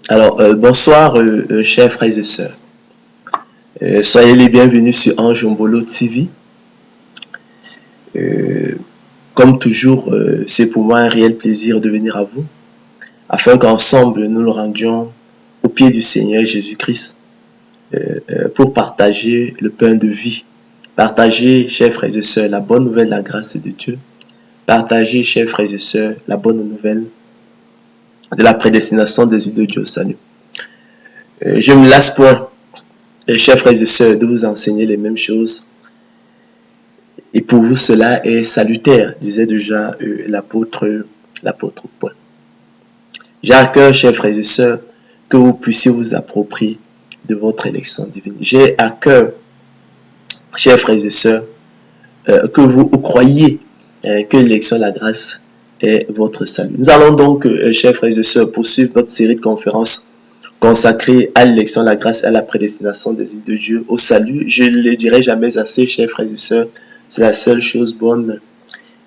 Alors, bonsoir, chers frères et sœurs. Soyez les bienvenus sur Anjombolo TV. Euh, Comme toujours, c'est pour moi un réel plaisir de venir à vous, afin qu'ensemble nous nous rendions au pied du Seigneur Jésus-Christ pour partager le pain de vie. Partager, chers frères et sœurs, la bonne nouvelle de la grâce de Dieu. Partager, chers frères et sœurs, la bonne nouvelle de la prédestination des yeux de Dieu au salut. Je ne me lasse point, chers frères et sœurs, de vous enseigner les mêmes choses. Et pour vous, cela est salutaire, disait déjà l'apôtre Paul. J'ai à cœur, chers frères et sœurs, que vous puissiez vous approprier de votre élection divine. J'ai à cœur, chers frères et sœurs, que vous croyiez que l'élection de la grâce est votre salut. Nous allons donc, chers frères et sœurs, poursuivre notre série de conférences consacrée à l'élection de la grâce et à la prédestination des îles de Dieu au salut. Je ne le dirai jamais assez, chers frères et sœurs, c'est la seule chose bonne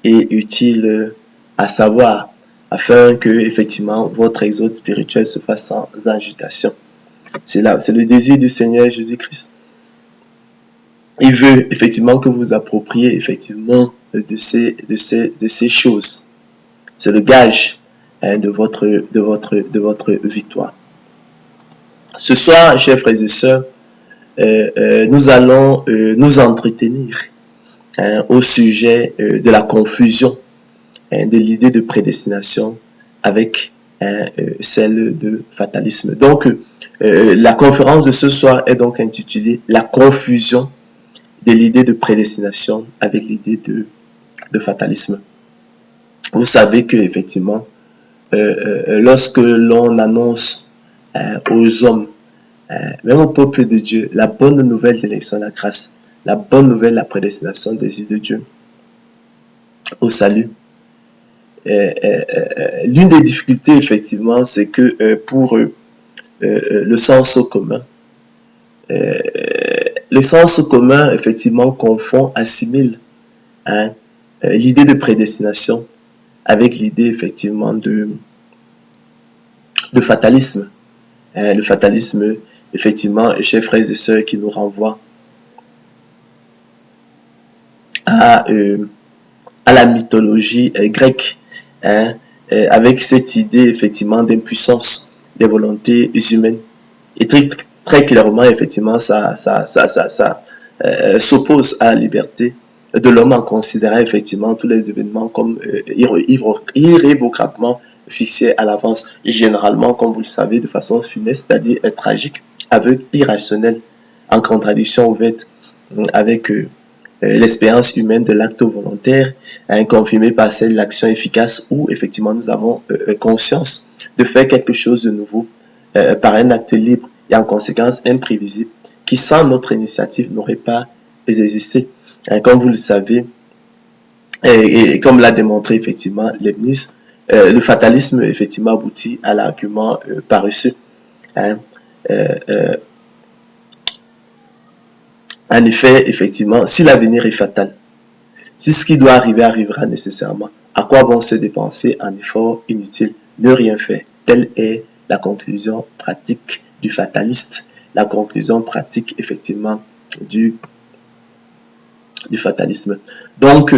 et utile à savoir, afin que, effectivement, votre exode spirituel se fasse sans agitation. C'est le désir du Seigneur Jésus-Christ. Il veut, effectivement, que vous vous appropriez, effectivement, de ces choses. C'est le gage de votre victoire. Ce soir, chers frères et sœurs, nous allons nous entretenir au sujet de la confusion de l'idée de prédestination avec celle de fatalisme. Donc, la conférence de ce soir est donc intitulée « La confusion de l'idée de prédestination avec l'idée de fatalisme ». Vous savez que effectivement, lorsque l'on annonce aux hommes, même au peuple de Dieu, la bonne nouvelle de l'élection de la grâce, la bonne nouvelle de la prédestination des yeux de Dieu au salut, l'une des difficultés, effectivement, c'est que pour le sens commun, effectivement, confond, assimile l'idée de prédestination avec l'idée, effectivement, de fatalisme. Le fatalisme, effectivement, chers frères et sœurs, qui nous renvoie à la mythologie grecque, avec cette idée, effectivement, d'impuissance des volontés humaines. Et très clairement, effectivement, ça s'oppose à la liberté de l'homme en considérant, effectivement, tous les événements comme irrévocablement fixés à l'avance, généralement, comme vous le savez, de façon funeste, c'est-à-dire tragique, aveugle, irrationnelle, en contradiction ouverte avec l'expérience humaine de l'acte volontaire, confirmée par celle de l'action efficace où effectivement nous avons conscience de faire quelque chose de nouveau par un acte libre et en conséquence imprévisible qui sans notre initiative n'aurait pas existé. Comme vous le savez, et comme l'a démontré effectivement Leibniz, le fatalisme effectivement aboutit à l'argument paresseux. En effet, effectivement, si l'avenir est fatal, si ce qui doit arriver arrivera nécessairement, à quoi bon se dépenser en efforts inutiles, ne rien faire? Telle est la conclusion pratique du fataliste, la conclusion pratique effectivement du fatalisme. Donc,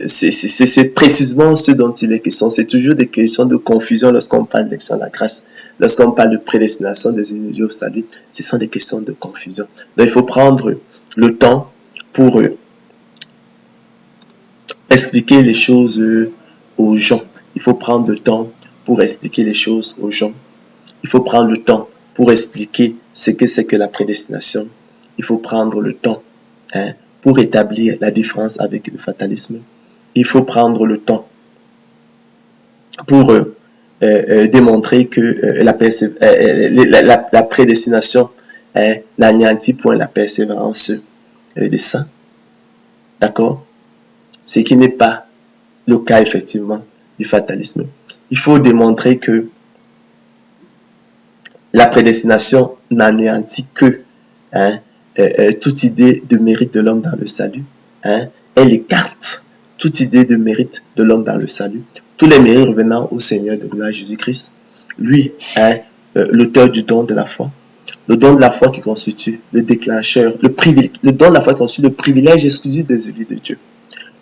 c'est précisément ce dont il est question. C'est toujours des questions de confusion lorsqu'on parle d'élection de la grâce. Lorsqu'on parle de prédestination des individus au salut, ce sont des questions de confusion. Donc, il faut prendre le temps pour expliquer les choses aux gens. Il faut prendre le temps pour expliquer les choses aux gens. Il faut prendre le temps pour expliquer ce que c'est que la prédestination. Il faut prendre le temps pour établir la différence avec le fatalisme. Il faut prendre le temps pour démontrer que la prédestination n'anéantit point la persévérance des saints. D'accord? Ce qui n'est pas le cas effectivement du fatalisme. Il faut démontrer que la prédestination n'anéantit que toute idée de mérite de l'homme dans le salut. Elle écarte toute idée de mérite de l'homme dans le salut. Tous les mérites revenant au Seigneur de gloire Jésus-Christ. lui, hein, l'auteur du don de la foi. Le don de la foi qui constitue le déclencheur, le don de la foi qui constitue le privilège exclusif des élus de Dieu.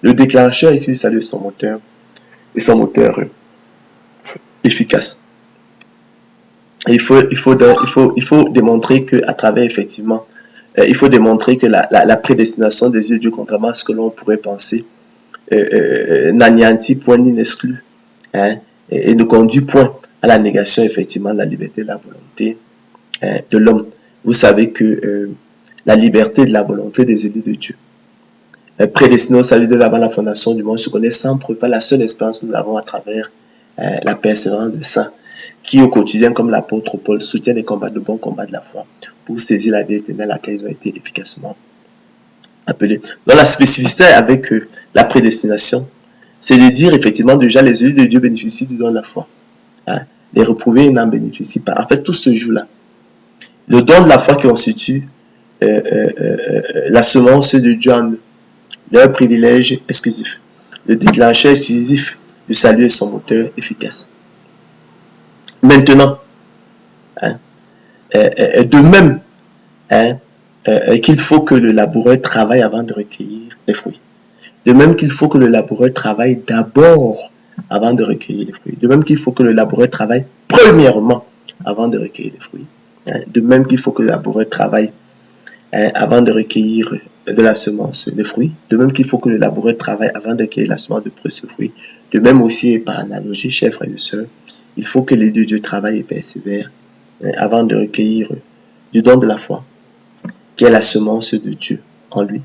Le déclencheur est salut son moteur efficace. Et il faut démontrer que à travers effectivement, il faut démontrer que la prédestination des yeux de Dieu, contrairement à ce que l'on pourrait penser, n'anéantit point ni n'exclut, hein, et ne conduit point à la négation effectivement de la liberté de la volonté de l'homme. Vous savez que la liberté de la volonté des élus de Dieu, prédestiné au salut dès avant la fondation du monde, se connaît sans preuve par la seule espérance que nous avons à travers la persévérance des saints, qui au quotidien, comme l'apôtre Paul, soutiennent les combats de bon combat de la foi pour saisir la vie éternelle à laquelle ils ont été efficacement appelés. Donc la spécificité avec la prédestination, c'est de dire effectivement déjà les élus de Dieu bénéficient du don de la foi. Hein? Les reprouvés n'en bénéficient pas. En fait, tout se joue là. Le don de la foi constitue la semence de Dieu en eux, leur privilège exclusif. Le déclencheur exclusif du salut est son moteur efficace. Maintenant, hein, de même hein, qu'il faut que le laboureur travaille avant de recueillir les fruits. De même qu'il faut que le laboureur travaille d'abord avant de recueillir les fruits. De même qu'il faut que le laboureur travaille premièrement avant de recueillir les fruits. De même qu'il faut que le laboureur travaille avant de recueillir de la semence les fruits. De même qu'il faut que le laboureur travaille avant de recueillir la semence de plus de fruits. De même aussi et par analogie, chers frères et sœurs, il faut que les deux dieux travaillent et persévèrent avant de recueillir du don de la foi, qui est la semence de Dieu en lui.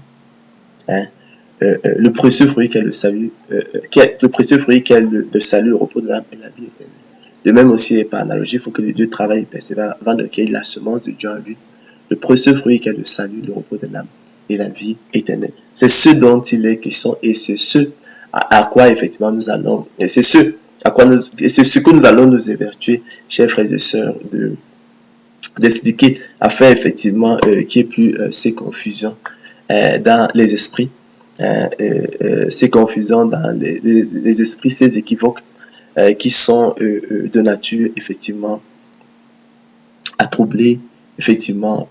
Le précieux fruit qu'est le salut, le précieux fruit qu'est le salut, le repos de l'âme et la vie éternelle. De même aussi et par analogie, il faut que les dieux travaillent et persévèrent avant de recueillir la semence de Dieu en lui, le précieux fruit qu'est le salut, le repos de l'âme et la vie éternelle. C'est ce dont il est question et c'est ce à quoi effectivement nous allons, et c'est ce que nous allons nous évertuer, chers frères et sœurs, d'expliquer afin effectivement qu'il n'y ait plus ces confusions dans les esprits, ces confusions dans les esprits, ces équivoques qui sont de nature effectivement à troubler effectivement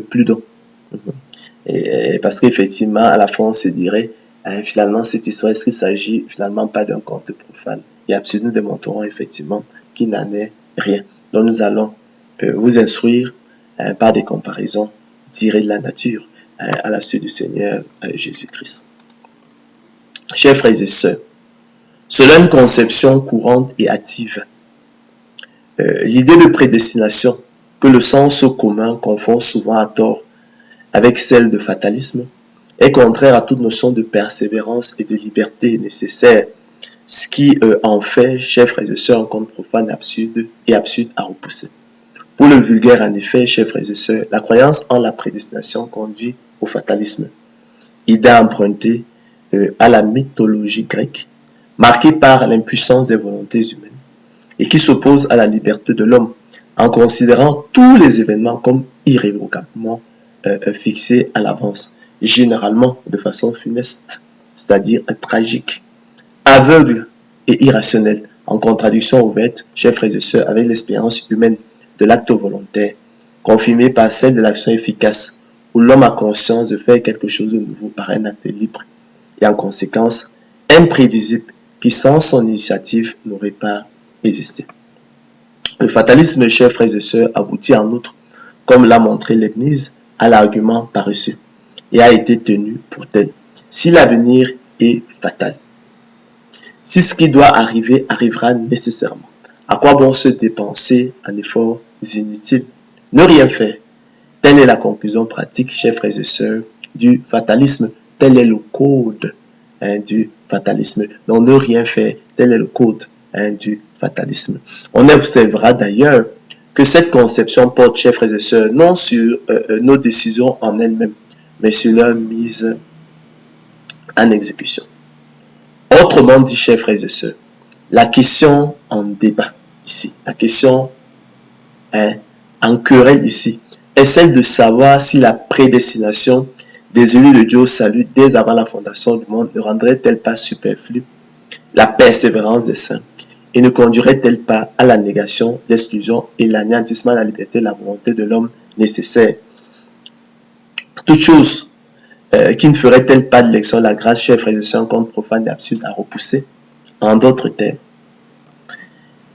plus d'eau. Parce qu'effectivement à la fin on se dirait finalement cette histoire, est-ce qu'il s'agit finalement pas d'un conte profane? Et absolument nous démontrerons effectivement qu'il n'en est rien. Donc nous allons vous instruire par des comparaisons tirées de la nature à la suite du Seigneur Jésus-Christ. Chers frères et sœurs, selon une conception courante et active, l'idée de prédestination que le sens commun confond souvent à tort avec celle de fatalisme est contraire à toute notion de persévérance et de liberté nécessaire, ce qui en fait, chers frères et sœurs, un conte profane absurde à repousser. Pour le vulgaire, en effet, chers frères et sœurs, la croyance en la prédestination conduit au fatalisme, idée empruntée à la mythologie grecque, marquée par l'impuissance des volontés humaines et qui s'oppose à la liberté de l'homme en considérant tous les événements comme irrévocablement fixés à l'avance, généralement de façon funeste, c'est-à-dire tragique, aveugle et irrationnel, en contradiction ouverte, chers frères et sœurs, avec l'expérience humaine de l'acte volontaire, confirmée par celle de l'action efficace, où l'homme a conscience de faire quelque chose de nouveau par un acte libre et en conséquence imprévisible, qui sans son initiative n'aurait pas existé. Le fatalisme, chers frères et sœurs, aboutit en outre, comme l'a montré Leibniz, à l'argument paresseux et a été tenu pour tel. Si l'avenir est fatal, si ce qui doit arriver arrivera nécessairement, à quoi bon se dépenser en efforts inutiles? Ne rien faire. Telle est la conclusion pratique, chers frères et sœurs, du fatalisme. Tel est le code du fatalisme. Donc ne rien faire, tel est le code du fatalisme. On observera d'ailleurs que cette conception porte, chers frères et sœurs, non sur nos décisions en elles-mêmes, mais sur leur mise en exécution. Autrement dit, chers frères et sœurs, la question en débat ici, la question en querelle ici, est celle de savoir si la prédestination des élus de Dieu au salut dès avant la fondation du monde ne rendrait-elle pas superflue la persévérance des saints et ne conduirait-elle pas à la négation, l'exclusion et l'anéantissement de la liberté et de la volonté de l'homme nécessaire? Toute chose qui ne ferait-elle pas de l'élection de la grâce, chers frères et sœurs, un compte profane et absurde à repousser? En d'autres termes,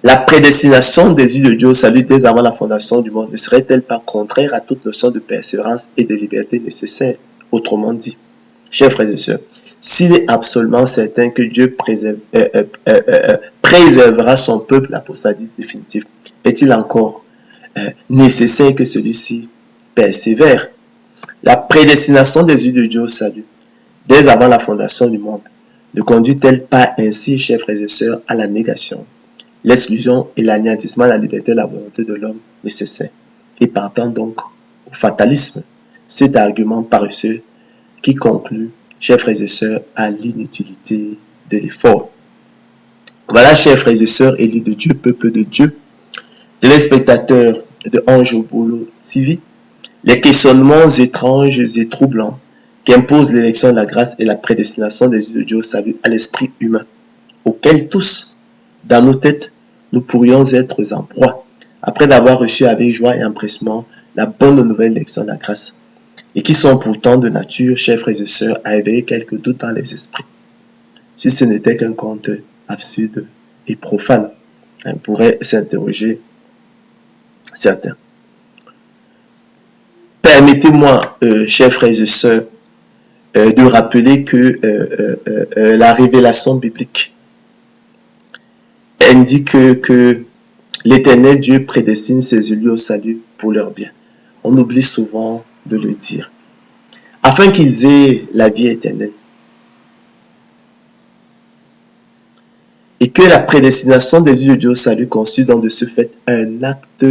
la prédestination des yeux de Dieu au salut dès avant la fondation du monde ne serait-elle pas contraire à toute notion de persévérance et de liberté nécessaire? Autrement dit, chers frères et sœurs, s'il est absolument certain que Dieu préservera son peuple l'apostasie définitive, est-il encore nécessaire que celui-ci persévère? La prédestination des yeux de Dieu au salut dès avant la fondation du monde ne conduit-elle pas ainsi, chers frères et sœurs, à la négation, l'exclusion et l'anéantissement de la liberté et de la volonté de l'homme nécessaire, et partant donc au fatalisme, cet argument paresseux qui conclut, chers frères et sœurs, à l'inutilité de l'effort? Voilà, chers frères et sœurs, élus de Dieu, peuple de Dieu, téléspectateurs de Ange Bolo TV, les questionnements étranges et troublants qu'imposent l'élection de la grâce et la prédestination des yeux de Dieu au salut à l'esprit humain, auxquels tous, dans nos têtes, nous pourrions être en proie, après d'avoir reçu avec joie et empressement la bonne nouvelle d'élection de la grâce, et qui sont pourtant de nature, chers frères et sœurs, à éveiller quelques doutes dans les esprits. Si ce n'était qu'un conte absurde et profane, on pourrait s'interroger certains. Permettez-moi, chers frères et sœurs, de rappeler que la révélation biblique indique que l'Éternel Dieu prédestine ses élus au salut pour leur bien. On oublie souvent de le dire. Afin qu'ils aient la vie éternelle. Et que la prédestination des yeux de Dieu au salut constitue donc de ce fait un acte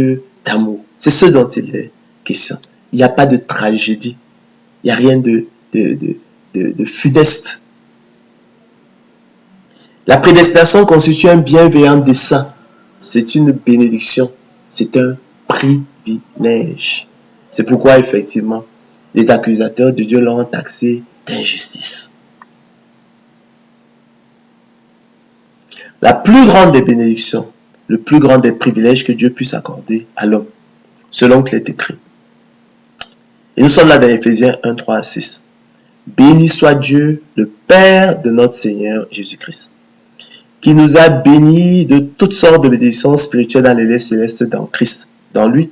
d'amour. C'est ce dont il est question. Il n'y a pas de tragédie. Il n'y a rien de funeste. La prédestination constitue un bienveillant dessein. C'est une bénédiction. C'est un privilège. C'est pourquoi, effectivement, les accusateurs de Dieu l'ont taxé d'injustice. La plus grande des bénédictions, le plus grand des privilèges que Dieu puisse accorder à l'homme, selon qu'il est écrit. Et nous sommes là dans Éphésiens 1, 3 à 6. Béni soit Dieu, le Père de notre Seigneur Jésus-Christ, qui nous a bénis de toutes sortes de bénédictions spirituelles dans les lieux célestes dans Christ. Dans lui,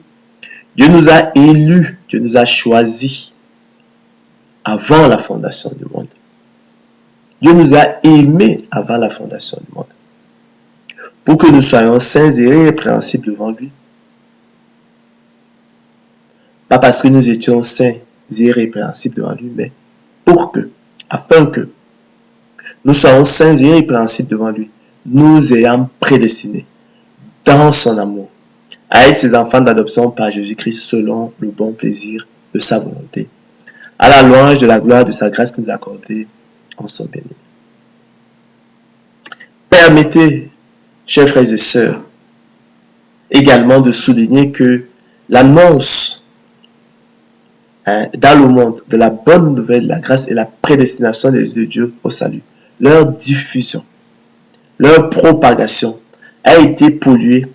Dieu nous a élus, Dieu nous a choisis avant la fondation du monde. Dieu nous a aimés avant la fondation du monde, pour que nous soyons saints et irrépréhensibles devant lui. Pas parce que nous étions saints et irrépréhensibles devant lui, mais pour que, afin que nous soyons saints et irrépréhensibles devant lui, nous ayant prédestinés dans son amour à être ses enfants d'adoption par Jésus-Christ selon le bon plaisir de sa volonté, à la louange de la gloire de sa grâce qu'il nous a accordée en son bien-aimé. Permettez, chers frères et sœurs, également de souligner que l'annonce dans le monde de la bonne nouvelle de la grâce et la prédestination des yeux de Dieu au salut, leur diffusion, leur propagation a été polluée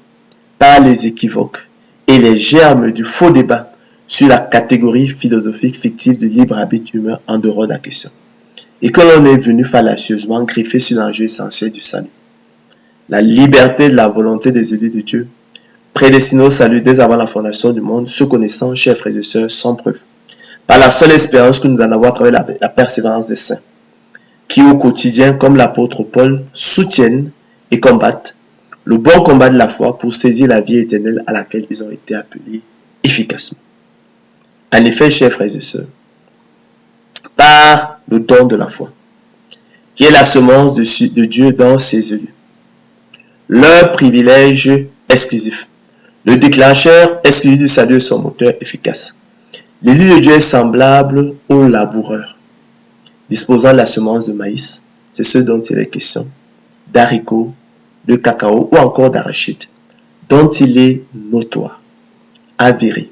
par les équivoques et les germes du faux débat sur la catégorie philosophique fictive du libre arbitre humain en dehors de la question, et que l'on est venu fallacieusement griffer sur l'enjeu essentiel du salut. La liberté de la volonté des élus de Dieu, prédestinés au salut dès avant la fondation du monde, se connaissant, chers frères et sœurs, sans preuve, par la seule espérance que nous en avons à travers la persévérance des saints, qui au quotidien, comme l'apôtre Paul, soutiennent et combattent le bon combat de la foi pour saisir la vie éternelle à laquelle ils ont été appelés efficacement. En effet, chers frères et sœurs, par le don de la foi, qui est la semence de Dieu dans ses élus, leur privilège exclusif, le déclencheur exclusif du salut et son moteur efficace. L'élu de Dieu est semblable au laboureur, disposant de la semence de maïs, c'est ce dont il est question, d'haricots, de cacao ou encore d'arachide, dont il est notoire, avéré,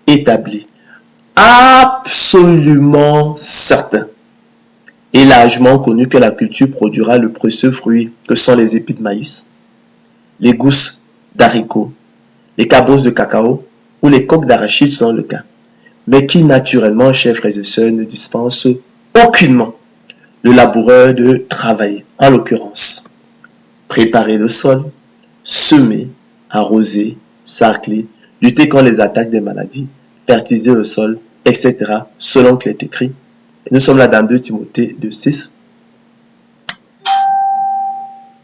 établi, absolument certain et largement connu que la culture produira le précieux fruit que sont les épis de maïs, les gousses d'haricots, les cabosses de cacao ou les coques d'arachide selon le cas, mais qui naturellement, chers frères et sœurs, ne dispensent aucunement le laboureur de travailler. En l'occurrence, préparer le sol, semer, arroser, sarcler, lutter contre les attaques des maladies, fertiliser le sol, etc. selon qu'il est écrit. Et nous sommes là dans 2 Timothée 2,6.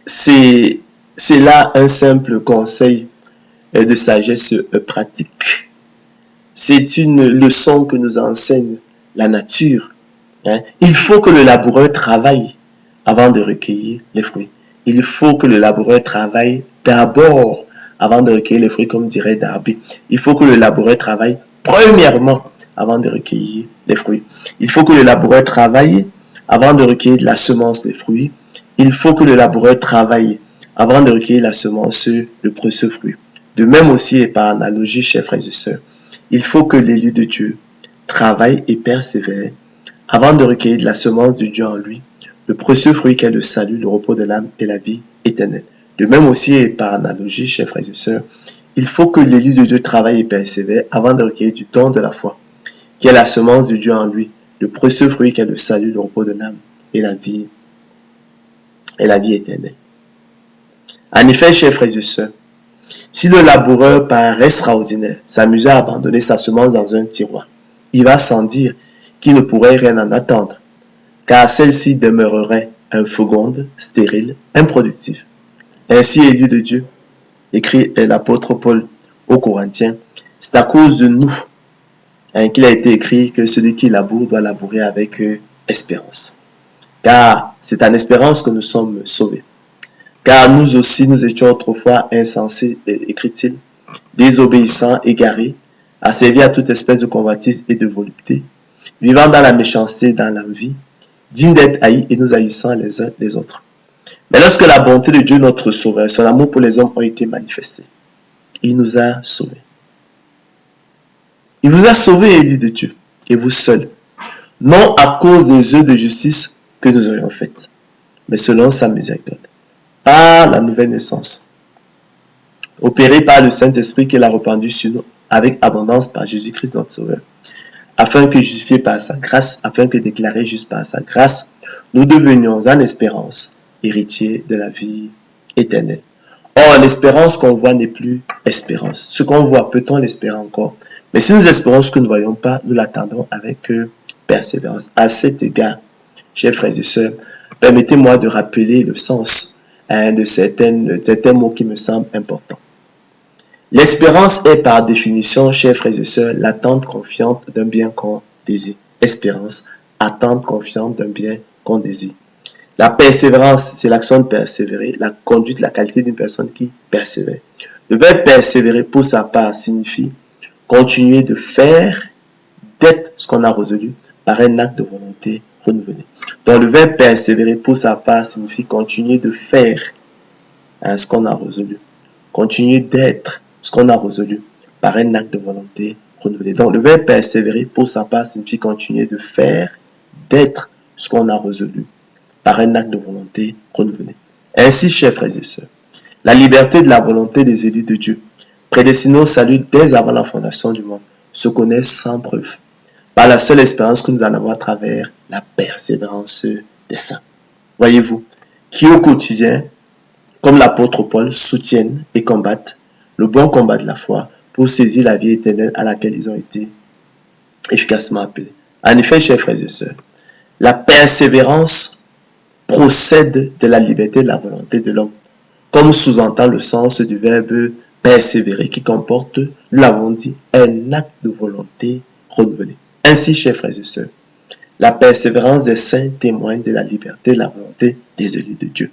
C'est là un simple conseil de sagesse pratique. C'est une leçon que nous enseigne la nature. Il faut que le laboureur travaille avant de recueillir les fruits. Il faut que le laboureur travaille d'abord avant de recueillir les fruits, comme dirait Darby. Il faut que le laboureur travaille premièrement avant de recueillir les fruits. Il faut que le laboureur travaille avant de recueillir de la semence des fruits. Il faut que le laboureur travaille avant de recueillir la semence, le précieux fruit. De même aussi et par analogie, chers frères et sœurs, il faut que l'élu de Dieu travaille et persévère avant de recueillir de la semence de Dieu en lui, le précieux fruit qu'est le salut, le repos de l'âme et la vie éternelle. De même aussi et par analogie, chers frères et sœurs, il faut que l'élu de Dieu travaille et persévère avant de recueillir du don de la foi, qui est la semence de Dieu en lui, le précieux fruit qu'est le salut, le repos de l'âme et la vie éternelle. En effet, chers frères et sœurs, si le laboureur, par extraordinaire, s'amusait à abandonner sa semence dans un tiroir, il va sans dire qu'il ne pourrait rien en attendre, car celle-ci demeurerait inféconde, stérile, improductive. Ainsi, élu de Dieu, écrit l'apôtre Paul aux Corinthiens, c'est à cause de nous qu'il a été écrit que celui qui laboure doit labourer avec espérance. Car c'est en espérance que nous sommes sauvés. Car nous aussi, nous étions autrefois insensés, écrit-il, désobéissants, égarés, asservis à toute espèce de convoitise et de volupté, vivant dans la méchanceté et dans l'envie, dignes d'être haïs et nous haïssant les uns les autres. Mais lorsque la bonté de Dieu, notre Sauveur, son amour pour les hommes ont été manifestés, il nous a sauvés. Il vous a sauvés, élus de Dieu, et vous seuls, non à cause des œuvres de justice que nous aurions faites, mais selon sa miséricorde, par la nouvelle naissance, opérée par le Saint-Esprit qu'il a répandu sur nous avec abondance par Jésus-Christ notre Sauveur, afin que justifiés par sa grâce, afin que déclarés justes par sa grâce, nous devenions en espérance héritiers de la vie éternelle. Or, l'espérance qu'on voit n'est plus espérance. Ce qu'on voit, peut-on l'espérer encore? Mais si nous espérons ce que nous ne voyons pas, nous l'attendons avec persévérance. À cet égard, chers frères et sœurs, permettez-moi de rappeler le sens de certains mots qui me semblent importants. L'espérance est par définition, chers frères et sœurs, l'attente confiante d'un bien qu'on désire. Espérance, attente confiante d'un bien qu'on désire. La persévérance, c'est l'action de persévérer, la conduite, la qualité d'une personne qui persévère. Le verbe persévérer, pour sa part, signifie continuer de faire, d'être ce qu'on a résolu par un acte de volonté renouvelé. Donc, le verbe persévérer, pour sa part, signifie continuer de faire ce qu'on a résolu. Continuer d'être ce qu'on a résolu par un acte de volonté renouvelé. Donc, le verbe persévérer, pour sa part, signifie continuer de faire, d'être ce qu'on a résolu par un acte de volonté renouvelé. Ainsi, chers frères et sœurs, la liberté de la volonté des élus de Dieu, prédestinés au salut dès avant la fondation du monde, se connaît sans preuve, par la seule espérance que nous en avons à travers la persévérance des saints. Voyez-vous, qui au quotidien, comme l'apôtre Paul, soutiennent et combattent le bon combat de la foi pour saisir la vie éternelle à laquelle ils ont été efficacement appelés. En effet, chers frères et sœurs, la persévérance procède de la liberté de la volonté de l'homme, comme sous-entend le sens du verbe persévérer qui comporte, nous l'avons dit, un acte de volonté renouvelé. Ainsi, chers frères et sœurs, la persévérance des saints témoigne de la liberté de la volonté des élus de Dieu,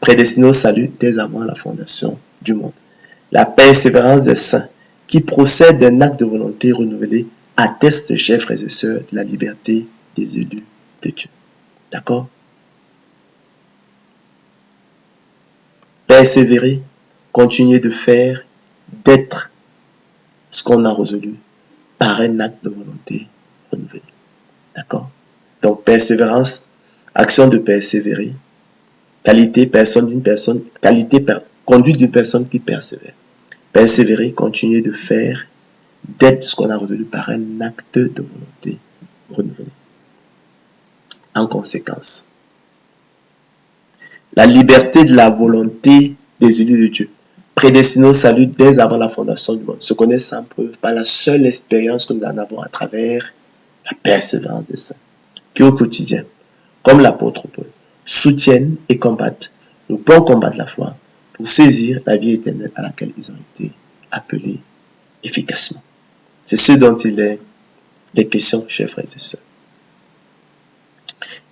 prédestinés au salut dès avant la fondation du monde. La persévérance des saints qui procède d'un acte de volonté renouvelé atteste, chers frères et sœurs, de la liberté des élus de Dieu. D'accord? Persévérer, continuer de faire, d'être ce qu'on a résolu par un acte de volonté renouvelé. D'accord? Donc, persévérance, action de persévérer, qualité, personne d'une personne, qualité, conduite d'une personne qui persévère. Persévérer, continuer de faire, d'être ce qu'on a retenu par un acte de volonté renouvelé. En conséquence, la liberté de la volonté des élus de Dieu, prédestinés au salut dès avant la fondation du monde, se connaît sans preuve par la seule expérience que nous en avons à travers la persévérance des saints, qui au quotidien, comme l'apôtre Paul, soutiennent et combattent le bon combat de la foi pour saisir la vie éternelle à laquelle ils ont été appelés efficacement. C'est ce dont il est des questions, chers frères et sœurs.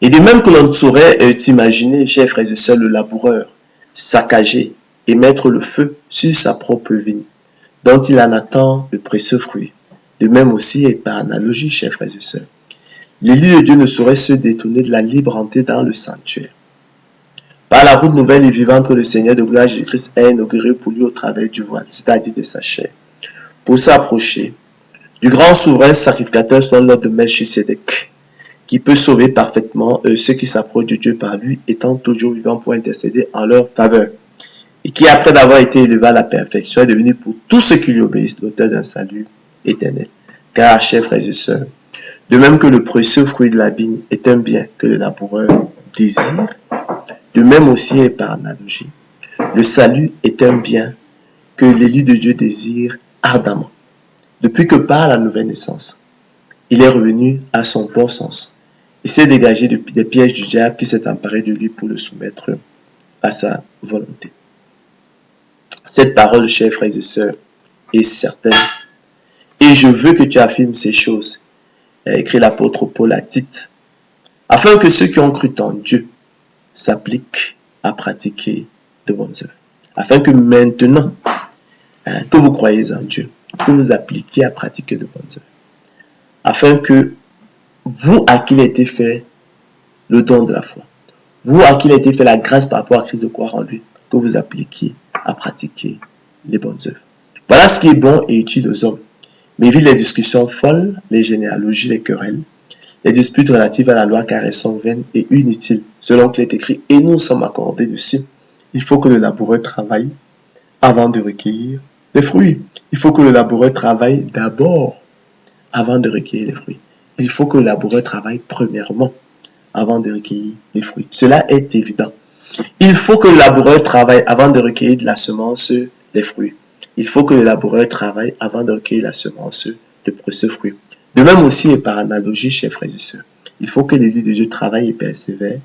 Et de même que l'on saurait imaginer, chers frères et sœurs, le laboureur saccager et mettre le feu sur sa propre vigne, dont il en attend le précieux fruit. De même aussi, et par analogie, chers frères et sœurs, l'élu de Dieu ne saurait se détourner de la libre entrée dans le sanctuaire. Par la route nouvelle et vivante que le Seigneur de gloire Jésus-Christ a inaugurée pour lui au travers du voile, c'est-à-dire de sa chair, pour s'approcher du grand souverain sacrificateur selon l'ordre de Melchisédek, qui peut sauver parfaitement ceux qui s'approchent de Dieu par lui, étant toujours vivant pour intercéder en leur faveur, et qui, après d'avoir été élevé à la perfection, est devenu pour tous ceux qui lui obéissent l'auteur d'un salut éternel. Car, chers frères et sœurs, de même que le précieux fruit de la vigne est un bien que le laboureur désire, de même aussi et par analogie, le salut est un bien que l'élu de Dieu désire ardemment. Depuis que par la nouvelle naissance, il est revenu à son bon sens et s'est dégagé des pièges du diable qui s'est emparé de lui pour le soumettre à sa volonté. Cette parole, chers frères et sœurs, est certaine. Et je veux que tu affirmes ces choses, a écrit l'apôtre Paul à Tite, afin que ceux qui ont cru en Dieu s'appliquent à pratiquer de bonnes œuvres. Afin que maintenant, que vous croyez en Dieu, que vous appliquiez à pratiquer de bonnes œuvres. Afin que vous, à qui il a été fait le don de la foi, vous, à qui il a été fait la grâce par rapport à Christ de croire en lui, que vous appliquiez à pratiquer les bonnes œuvres. Voilà ce qui est bon et utile aux hommes. Mais évite les discussions folles, les généalogies, les querelles, les disputes relatives à la loi car elles sont vaines et inutiles, selon qu'il est écrit, et nous sommes accordés dessus. Il faut que le laboureur travaille avant de recueillir les fruits. Il faut que le laboureur travaille d'abord avant de recueillir les fruits. Il faut que le laboureur travaille premièrement avant de recueillir les fruits. Cela est évident. Il faut que le laboureur travaille avant de recueillir de la semence les fruits. Il faut que le laboureur travaille avant de recueillir la semence de précieux fruits. De même aussi et par analogie, chers frères et sœurs, il faut que l'élu de Dieu travaille et persévère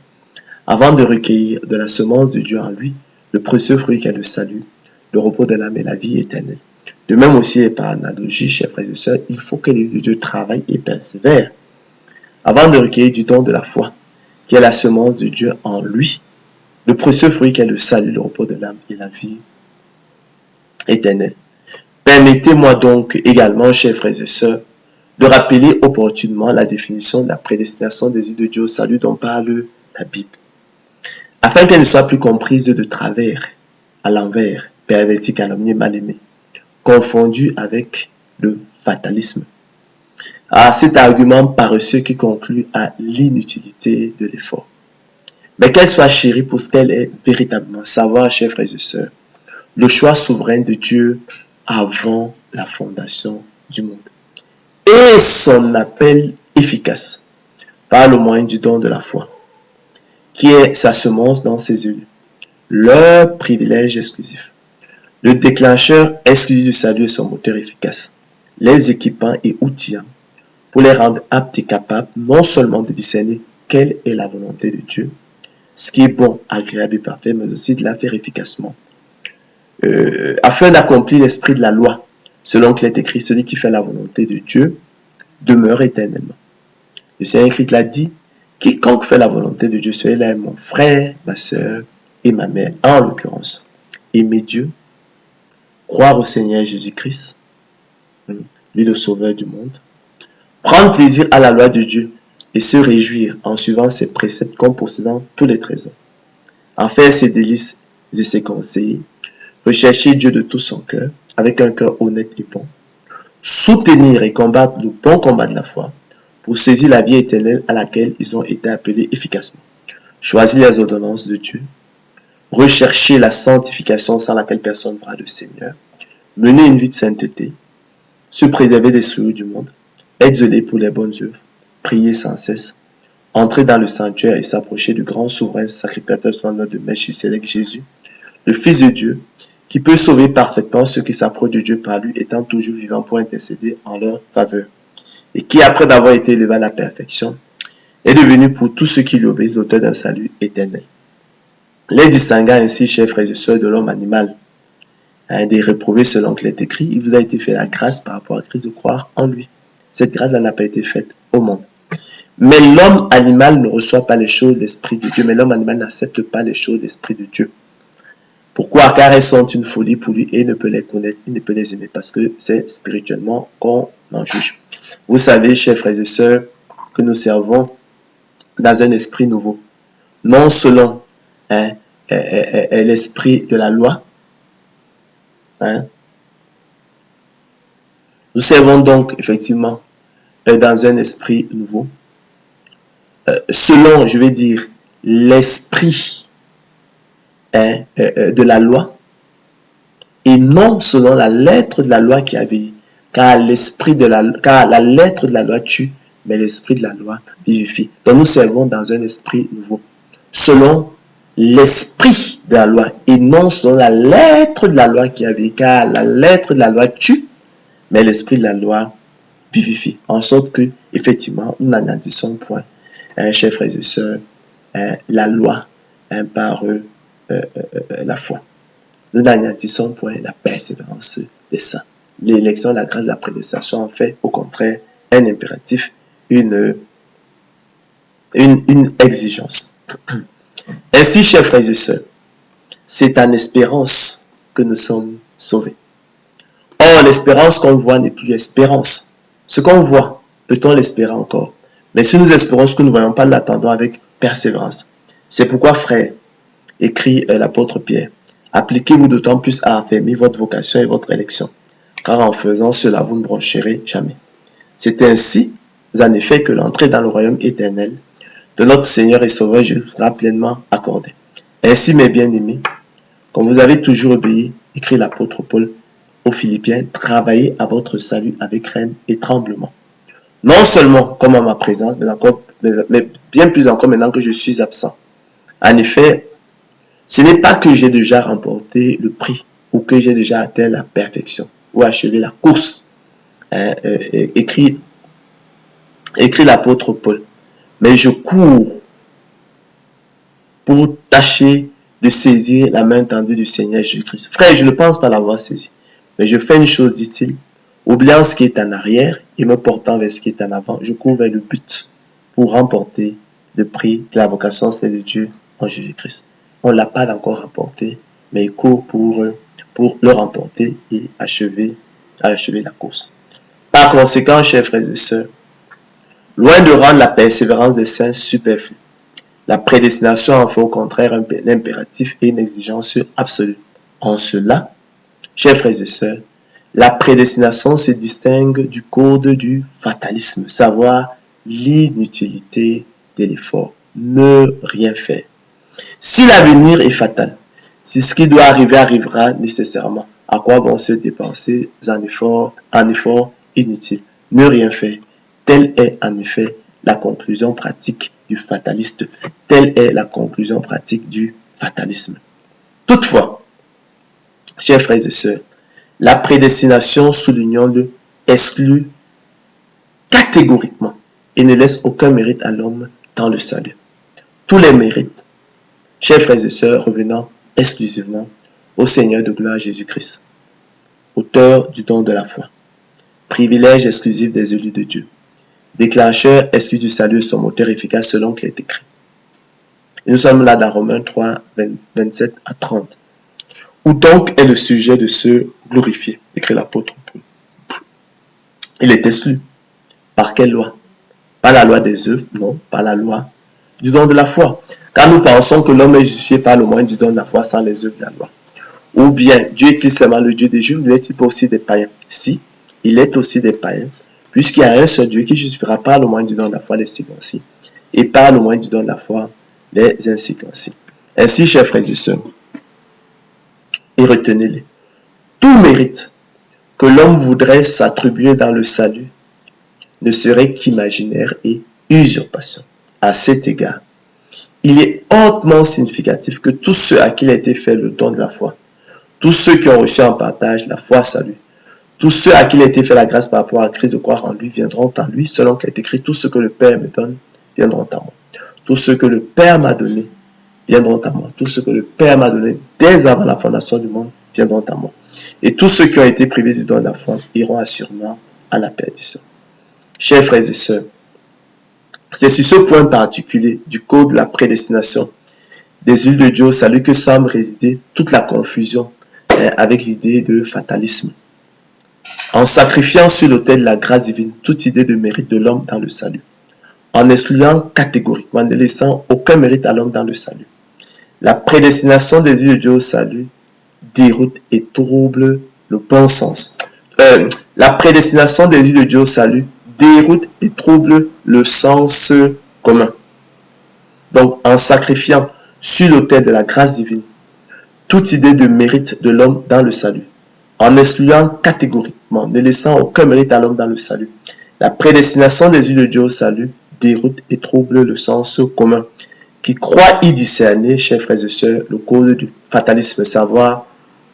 avant de recueillir de la semence de Dieu en lui le précieux fruit qui est le salut, le repos de l'âme et la vie éternelle. De même aussi et par analogie, chers frères et sœurs, il faut que l'élu de Dieu travaille et persévère avant de recueillir du don de la foi, qui est la semence de Dieu en lui, le précieux fruit qui est le salut, le repos de l'âme et la vie éternelle. Permettez-moi donc également, chers frères et sœurs, de rappeler opportunément la définition de la prédestination des élus de Dieu au salut dont parle la Bible, afin qu'elle ne soit plus comprise de travers, à l'envers, pervertie, calomniée, mal aimée, confondue avec le fatalisme. À cet argument paresseux qui conclut à l'inutilité de l'effort. Mais qu'elle soit chérie pour ce qu'elle est véritablement, savoir, chers frères et sœurs, le choix souverain de Dieu avant la fondation du monde. Et son appel efficace par le moyen du don de la foi, qui est sa semence dans ses élus, leur privilège exclusif, le déclencheur exclusif du salut et son moteur efficace, les équipant et outillant pour les rendre aptes et capables non seulement de discerner quelle est la volonté de Dieu, ce qui est bon, agréable et parfait, mais aussi de la faire efficacement, afin d'accomplir l'esprit de la loi, selon qu'il est écrit, celui qui fait la volonté de Dieu demeure éternellement. Le Seigneur Christ l'a dit, quiconque fait la volonté de Dieu, celui-là est mon frère, ma soeur et ma mère, en l'occurrence. Aimer Dieu, croire au Seigneur Jésus-Christ, lui le sauveur du monde, prendre plaisir à la loi de Dieu et se réjouir en suivant ses préceptes comme possédant tous les trésors, en faire ses délices et ses conseils, rechercher Dieu de tout son cœur, avec un cœur honnête et bon, soutenir et combattre le bon combat de la foi, pour saisir la vie éternelle à laquelle ils ont été appelés efficacement, choisir les ordonnances de Dieu, rechercher la sanctification sans laquelle personne ne verra le Seigneur, mener une vie de sainteté, se préserver des souillures du monde, être zélé pour les bonnes œuvres, prier sans cesse, entrer dans le sanctuaire et s'approcher du grand souverain sacrificateur selon l'ordre de Melchisédek, Jésus, le Fils de Dieu, qui peut sauver parfaitement ceux qui s'approchent de Dieu par lui, étant toujours vivant pour intercéder en leur faveur, et qui, après d'avoir été élevé à la perfection, est devenu pour tous ceux qui lui obéissent l'auteur d'un salut éternel. Les distinguant ainsi, chers frères et sœurs, de l'homme animal, des réprouvés selon qu'il est écrit, il vous a été fait la grâce par rapport à Christ de croire en lui. Cette grâce-là n'a pas été faite au monde. Mais l'homme animal ne reçoit pas les choses de l'Esprit de Dieu, mais l'homme animal n'accepte pas les choses de l'Esprit de Dieu. Pourquoi? Car elles sont une folie pour lui et il ne peut les connaître, il ne peut les aimer, parce que c'est spirituellement qu'on en juge. Vous savez, chers frères et sœurs, que nous servons dans un esprit nouveau, non selon l'esprit de la loi. Nous servons donc effectivement dans un esprit nouveau, selon, je vais dire, l'esprit de la loi, et non selon la lettre de la loi qui avait dit, car la lettre de la loi tue, mais l'esprit de la loi vivifie. Donc nous servons dans un esprit nouveau, selon l'esprit de la loi, et non selon la lettre de la loi qui avait dit, car la lettre de la loi tue, mais l'esprit de la loi vivifie. En sorte que, effectivement, nous n'anéantissons point, chers frères et sœurs, la loi par la foi. Nous n'anéantissons point la persévérance des saints. L'élection, la grâce de la prédestination en fait, au contraire, un impératif, une exigence. Ainsi, chers frères et sœurs, c'est en espérance que nous sommes sauvés. Or, l'espérance qu'on voit n'est plus espérance. Ce qu'on voit, peut-on l'espérer encore? Mais si nous espérons ce que nous ne voyons pas, l'attendons avec persévérance. C'est pourquoi, frères, écrit l'apôtre Pierre, appliquez-vous d'autant plus à affermir votre vocation et votre élection, car en faisant cela, vous ne broncherez jamais. C'est ainsi, en effet, que l'entrée dans le royaume éternel de notre Seigneur et Sauveur Jésus sera pleinement accordée. Ainsi, mes bien-aimés, comme vous avez toujours obéi, écrit l'apôtre Paul aux Philippiens, travaillez à votre salut avec crainte et tremblement. Non seulement comme à ma présence, mais bien plus encore maintenant que je suis absent. En effet, ce n'est pas que j'ai déjà remporté le prix ou que j'ai déjà atteint la perfection ou achevé la course, écrit l'apôtre Paul. Mais je cours pour tâcher de saisir la main tendue du Seigneur Jésus-Christ. Frère, je ne pense pas l'avoir saisi. Mais je fais une chose, dit-il, oubliant ce qui est en arrière et me portant vers ce qui est en avant, je cours vers le but pour remporter le prix de la vocation céleste de Dieu en Jésus-Christ. On ne l'a pas encore remporté, mais il court pour le remporter et achever la course. Par conséquent, chers frères et sœurs, loin de rendre la persévérance des saints superflue, la prédestination en fait au contraire un impératif et une exigence absolue. En cela, chers frères et sœurs, la prédestination se distingue du code du fatalisme, savoir l'inutilité de l'effort, ne rien faire. Si l'avenir est fatal, si ce qui doit arriver arrivera nécessairement, à quoi vont se dépenser en efforts inutiles? Ne rien faire. Telle est en effet la conclusion pratique du fataliste. Telle est la conclusion pratique du fatalisme. Toutefois, chers frères et sœurs, la prédestination, soulignons-le, exclut catégoriquement et ne laisse aucun mérite à l'homme dans le salut. Tous les mérites, chers frères et sœurs, revenant exclusivement au Seigneur de gloire Jésus-Christ, auteur du don de la foi, privilège exclusif des élus de Dieu, déclencheur exclusif du salut et son moteur efficace selon qu'il est écrit. Et nous sommes là dans Romains 3, 27 à 30. Où donc est le sujet de se glorifier, écrit l'apôtre Paul. Il est exclu. Par quelle loi? Pas la loi des œuvres, non, pas la loi du don de la foi. Car nous pensons que l'homme est justifié par le moyen du don de la foi sans les œuvres de la loi. Ou bien, Dieu est-il seulement le Dieu des Juifs, ne l'est-il pas aussi des païens? Si, il est aussi des païens, puisqu'il y a un seul Dieu qui justifiera par le moyen du don de la foi les circoncis, et par le moyen du don de la foi les incirconcis. Ainsi, chers frères et sœurs, et retenez-les. Tout mérite que l'homme voudrait s'attribuer dans le salut ne serait qu'imaginaire et usurpation. À cet égard, il est hautement significatif que tous ceux à qui il a été fait le don de la foi, tous ceux qui ont reçu en partage la foi salue, tous ceux à qui il a été fait la grâce par rapport à Christ de croire en lui viendront à lui, selon qu'il est écrit, tout ce que le Père me donne viendront à moi. Tout ce que le Père m'a donné viendront à moi. Tout ce que le Père m'a donné dès avant la fondation du monde viendront à moi. Et tous ceux qui ont été privés du don de la foi iront assurément à la perdition. Chers frères et sœurs, c'est sur ce point particulier du code de la prédestination des îles de Dieu au salut que semble résider toute la confusion avec l'idée de fatalisme. En sacrifiant sur l'autel de la grâce divine toute idée de mérite de l'homme dans le salut, en excluant catégoriquement, ne laissant aucun mérite à l'homme dans le salut. La prédestination des îles de Dieu au salut déroute et trouble le bon sens. La prédestination des îles de Dieu au salut déroute et trouble le sens commun. Donc, en sacrifiant sur l'autel de la grâce divine toute idée de mérite de l'homme dans le salut, en excluant catégoriquement, ne laissant aucun mérite à l'homme dans le salut, la prédestination des îles de Dieu au salut déroute et trouble le sens commun, qui croit y discerner, chers frères et sœurs, le code du fatalisme, savoir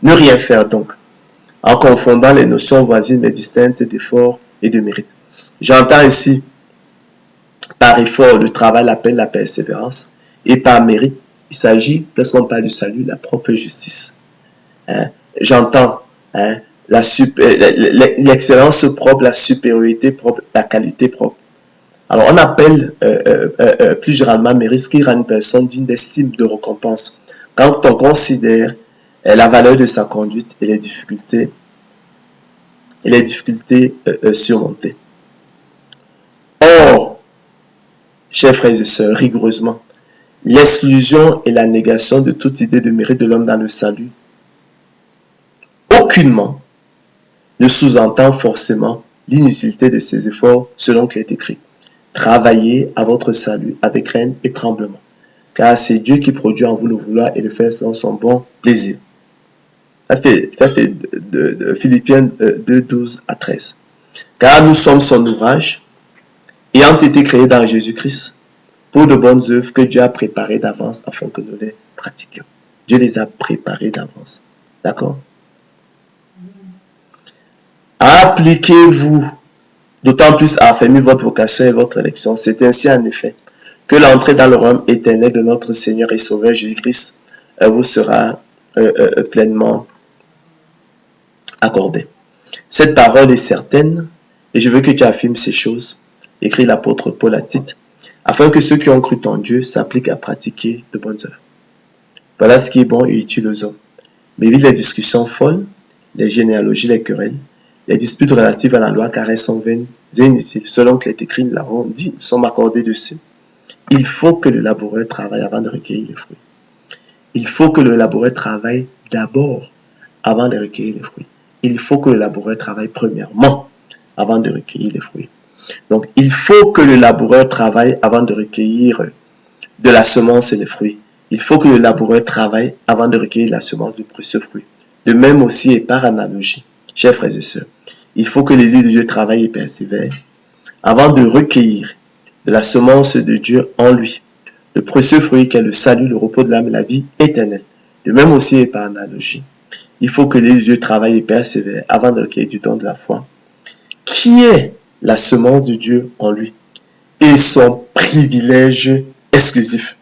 ne rien faire donc, en confondant les notions voisines mais distinctes d'effort et de mérite. J'entends ici, par effort, le travail, la peine, la persévérance, et par mérite, il s'agit, lorsqu'on parle du salut, la propre justice. J'entends l'excellence propre, la supériorité propre, la qualité propre. Alors, on appelle plus généralement mérite ce qui rend une personne digne d'estime, de récompense. Quand on considère la valeur de sa conduite et les difficultés surmontées. Or, chers frères et sœurs, rigoureusement, l'exclusion et la négation de toute idée de mérite de l'homme dans le salut, aucunement ne sous-entend forcément l'inutilité de ses efforts selon qu'il est écrit. Travaillez à votre salut avec crainte et tremblement, car c'est Dieu qui produit en vous le vouloir et le faire selon son bon plaisir. Ça fait de Philippiens 2, 12 à 13. Car nous sommes son ouvrage, ayant été créés dans Jésus-Christ, pour de bonnes œuvres que Dieu a préparées d'avance afin que nous les pratiquions. Dieu les a préparées d'avance. D'accord? Appliquez-vous d'autant plus à affermir votre vocation et votre élection. C'est ainsi en effet que l'entrée dans le royaume éternel de notre Seigneur et Sauveur Jésus-Christ vous sera pleinement accordée. Cette parole est certaine et je veux que tu affirmes ces choses, écrit l'apôtre Paul à Tite, afin que ceux qui ont cru en Dieu s'appliquent à pratiquer de bonnes œuvres. Voilà ce qui est bon et utile aux hommes. Mais évite les discussions folles, les généalogies, les querelles, les disputes relatives à la loi, car elles sont vaines et inutiles. Selon que les écrits nous l'avons dit, nous sommes accordés dessus. Il faut que le laboureur travaille avant de recueillir les fruits. Il faut que le laboureur travaille d'abord avant de recueillir les fruits. Il faut que le laboureur travaille premièrement avant de recueillir les fruits. Donc, il faut que le laboureur travaille avant de recueillir de la semence et les fruits. Il faut que le laboureur travaille avant de recueillir la semence du précieux fruit. De même aussi et par analogie, chers frères et sœurs, il faut que l'élu de Dieu travaille et persévère avant de recueillir de la semence de Dieu en lui, le précieux fruit qu'est le salut, le repos de l'âme et la vie éternelle. De même aussi et par analogie, il faut que l'élu de Dieu travaille et persévère avant de recueillir du don de la foi, qui est la semence de Dieu en lui et son privilège exclusif.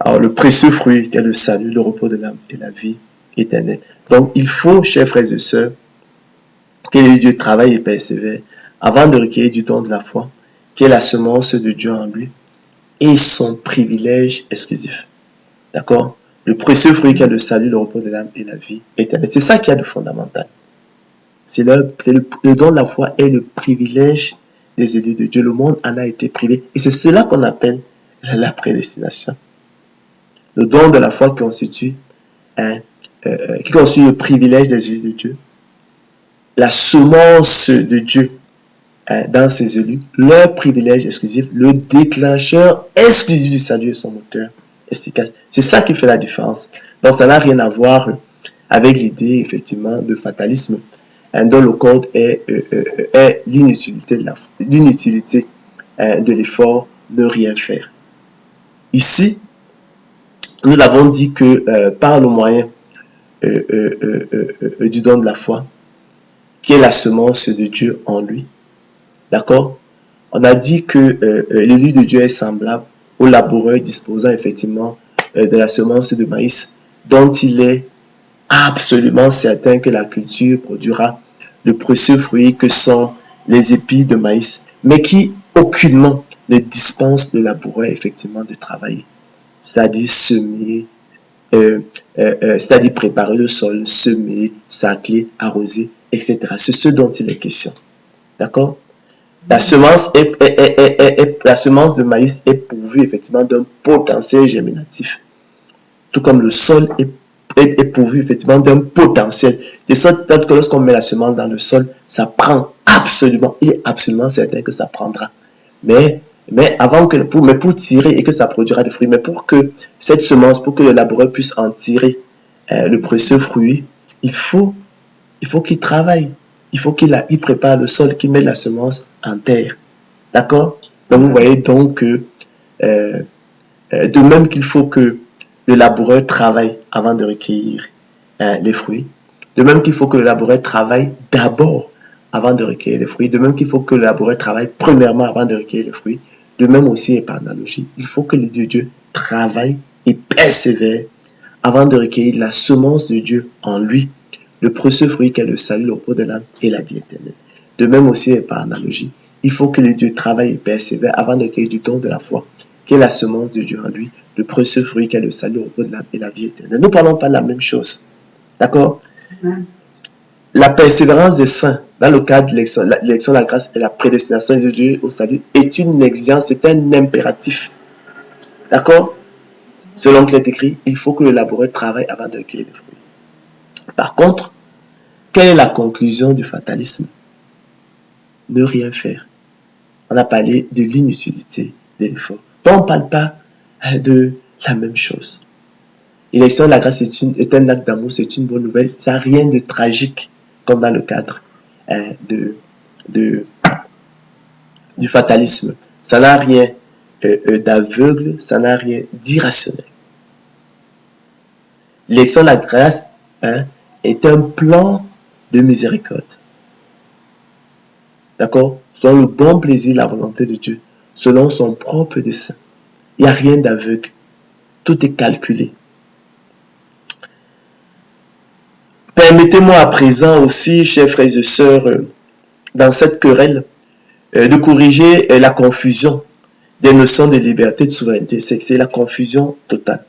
Alors, le précieux fruit qu'est le salut, le repos de l'âme et la vie éternelle. Donc, il faut, chers frères et sœurs, que Dieu travaille et persévère avant de recueillir du don de la foi, qui est la semence de Dieu en lui, et son privilège exclusif. D'accord? Le précieux fruit qui est le salut, le repos de l'âme et la vie éternelle. C'est ça qu'il y a de fondamental. Le don de la foi est le privilège des élus de Dieu. Le monde en a été privé. Et c'est cela qu'on appelle la prédestination. Le don de la foi constitue le privilège des élus de Dieu. La semence de Dieu dans ses élus, leur privilège exclusif, le déclencheur exclusif du salut et son moteur efficace. C'est ça qui fait la différence. Donc ça n'a rien à voir avec l'idée effectivement de fatalisme, dont le code est l'inutilité de l'effort, ne rien faire. Ici, nous avons dit que par le moyen du don de la foi, qui est la semence de Dieu en lui, d'accord? On a dit que l'élu de Dieu est semblable au laboureur disposant effectivement de la semence de maïs, dont il est absolument certain que la culture produira le précieux fruit que sont les épis de maïs, mais qui aucunement ne dispense le laboureur effectivement de travailler, c'est-à-dire semer, c'est-à-dire préparer le sol, semer, sacler, arroser, etc. C'est ce dont il est question. D'accord? La semence de maïs est pourvue effectivement d'un potentiel germinatif, tout comme le sol est pourvu effectivement d'un potentiel. De sorte que lorsqu'on met la semence dans le sol, ça prend absolument, il est absolument certain que ça prendra. Mais pour tirer et que ça produira des fruits, mais pour que cette semence, pour que le laboureur puisse en tirer le précieux fruit, il faut qu'il travaille. Il faut qu'il prépare le sol, qu'il mette la semence en terre. D'accord? Donc vous voyez donc que de même qu'il faut que le laboureur travaille avant de recueillir les fruits, de même qu'il faut que le laboureur travaille d'abord avant de recueillir les fruits, de même qu'il faut que le laboureur travaille premièrement avant de recueillir les fruits, de même aussi et par analogie, il faut que le Dieu travaille et persévère avant de recueillir la semence de Dieu en lui, le précieux fruit qu'est le salut, le repos de l'âme et la vie éternelle. De même aussi et par analogie, il faut que le Dieu travaille et persévère avant de recueillir du don de la foi, qui est la semence de Dieu en lui, le précieux fruit qu'est le salut, le repos de l'âme et la vie éternelle. Nous ne parlons pas de la même chose. D'accord? La persévérance des saints, dans le cadre de l'élection de la grâce et la prédestination de Dieu au salut, est une exigence, c'est un impératif. D'accord? Selon qu'il est écrit, il faut que le laboureur travaille avant de recueillir les fruits. Par contre, quelle est la conclusion du fatalisme? Ne rien faire. On a parlé de l'inutilité de l'effort. Donc, on ne parle pas de la même chose. L'élection de la grâce est un acte d'amour, c'est une bonne nouvelle. Ça n'a rien de tragique comme dans le cadre du fatalisme. Ça n'a rien d'aveugle, ça n'a rien d'irrationnel. L'élection de la grâce est un plan de miséricorde. D'accord? Selon le bon plaisir, la volonté de Dieu, selon son propre dessein. Il n'y a rien d'aveugle. Tout est calculé. Permettez-moi à présent aussi, chers frères et sœurs, dans cette querelle, de corriger la confusion des notions de liberté et de souveraineté. C'est la confusion totale.